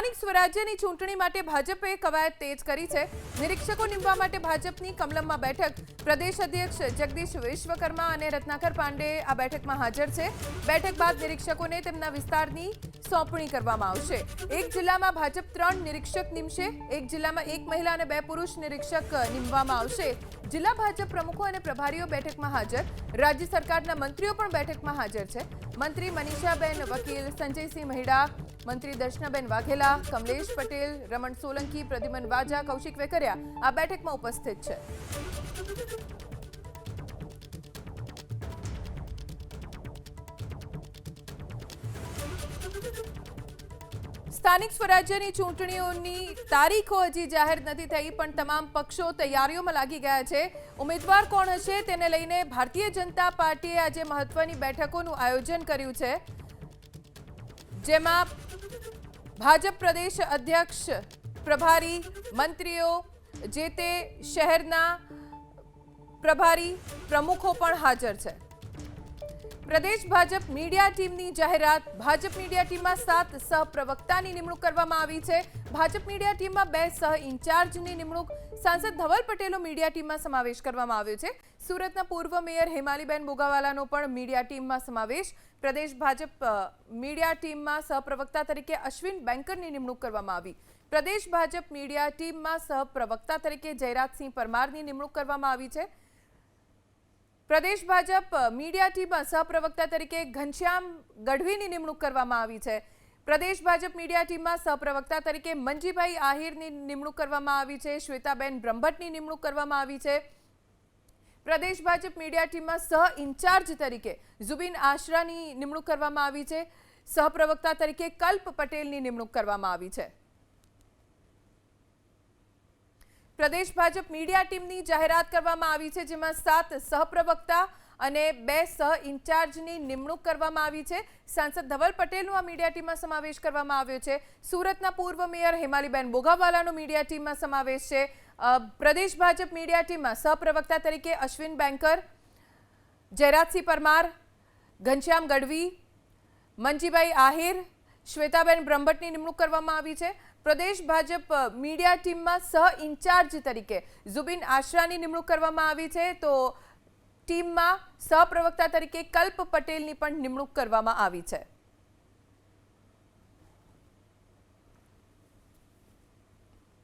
સ્થાનિક સ્વરાજ્યની ચૂંટણી માટે ભાજપે કવાયત તેજ કરી છે। નિરીક્ષકો નિમવા માટે ભાજપની કમલમમાં બેઠક। પ્રદેશ અધ્યક્ષ જગદીશ વિશ્વકર્મા અને રત્નાકર પાંડે આ બેઠકમાં હાજર છે। બેઠક બાદ નિરીક્ષકોને તેમના વિસ્તારની સોંપણી કરવામાં આવશે। એક જિલ્લામાં ભાજપ 3 નિરીક્ષક નિમશે। એક જિલ્લામાં 1 મહિલા અને 2 પુરુષ નિરીક્ષક નિમવામાં આવશે। જિલ્લા ભાજપ પ્રમુખો અને પ્રભારીઓ બેઠકમાં હાજર। રાજ્ય સરકારના મંત્રીઓ પણ બેઠકમાં હાજર છે। મંત્રી મનીષાબેન વકીલ, સંજયસિંહ મહિડા, મંત્રી દર્શનાબેન વાઘેલા, કમલેશ પટેલ, રમણ સોલંકી, પ્રદ્યુમન વાજા, કૌશિક વેકરિયા આ બેઠકમાં ઉપસ્થિત છે। સ્થાનિક સ્વરાજ્યની ચૂંટણીઓની તારીખો હજી જાહેર નથી થઈ, પણ તમામ પક્ષો તૈયારીઓમાં લાગી ગયા છે। ઉમેદવાર કોણ હશે તેને લઈને ભારતીય જનતા પાર્ટીએ આજે મહત્વની બેઠકોનું આયોજન કર્યું છે, જેમાં ભાજપ પ્રદેશ અધ્યક્ષ, પ્રભારી, મંત્રીઓ, જે તે શહેરના પ્રભારી પ્રમુખો પણ હાજર છે। પ્રદેશ ભાજપ મીડિયા ટીમની જાહેરાત। ભાજપ મીડિયા ટીમમાં 7 સહપ્રવક્તાની નિમણૂક કરવામાં આવી છે। ભાજપ મીડિયા ટીમમાં 2 સહ ઇન્ચાર્જની નિમણૂક। સાંસદ ધવલ પટેલનો મીડિયા ટીમમાં સમાવેશ કરવામાં આવ્યો છે। સુરતના પૂર્વ મેયર હેમાલીબેન બોગાવાલાનો પણ મીડિયા ટીમમાં સમાવેશ। પ્રદેશ ભાજપ મીડિયા ટીમમાં સહપ્રવક્તા તરીકે અશ્વિન બેંકરની નિમણૂક કરવામાં આવી। પ્રદેશ ભાજપ મીડિયા ટીમમાં સહપ્રવક્તા તરીકે જયરાજસિંહ પરમારની નિમણૂક કરવામાં આવી છે। પ્રદેશ ભાજપ મીડિયા ટીમમાં સહપ્રવક્તા તરીકે ઘનશ્યામ ગઢવીની નિમણૂક કરવામાં આવી છે। પ્રદેશ ભાજપ મીડિયા ટીમમાં સહપ્રવક્તા તરીકે મંજીભાઈ આહિરની નિમણૂક કરવામાં આવી છે। શ્વેતાબેન બ્રહ્મભટ્ટની નિમણૂક કરવામાં આવી છે। પ્રદેશ ભાજપ મીડિયા ટીમમાં સહ ઇન્ચાર્જ તરીકે ઝુબીન આશરાની નિમણૂક કરવામાં આવી છે। સહપ્રવક્તા તરીકે કલ્પ પટેલની નિમણૂક કરવામાં આવી છે। પ્રદેશ ભાજપ મીડિયા ટીમની જાહેરાત કરવામાં આવી છે, જેમાં 7 સહપ્રવક્તા અને 2 સહ ઇન્ચાર્જની નિમણૂક કરવામાં આવી છે। સાંસદ ધવલ પટેલનો આ મીડિયા ટીમમાં સમાવેશ કરવામાં આવ્યો છે। સુરતના પૂર્વ મેયર હેમાલીબેન બોગાવાલાનો મીડિયા ટીમમાં સમાવેશ છે। પ્રદેશ ભાજપ મીડિયા ટીમમાં સહપ્રવક્તા તરીકે અશ્વિન બેંકર, જયરાજસિંહ પરમાર, ઘનશ્યામ ગઢવી, મંજીભાઈ આહિર, શ્વેતાબેન બ્રહ્મભટ્ટની નિમણૂક કરવામાં આવી છે। પ્રદેશ ભાજપ મીડિયા ટીમમાં સહ ઇન્ચાર્જ તરીકે ઝુબીન આશરાની નિમણૂક કરવામાં આવી છે, તો ટીમમાં સહપ્રવક્તા તરીકે કલ્પ પટેલની પણ નિમણૂક કરવામાં આવી છે।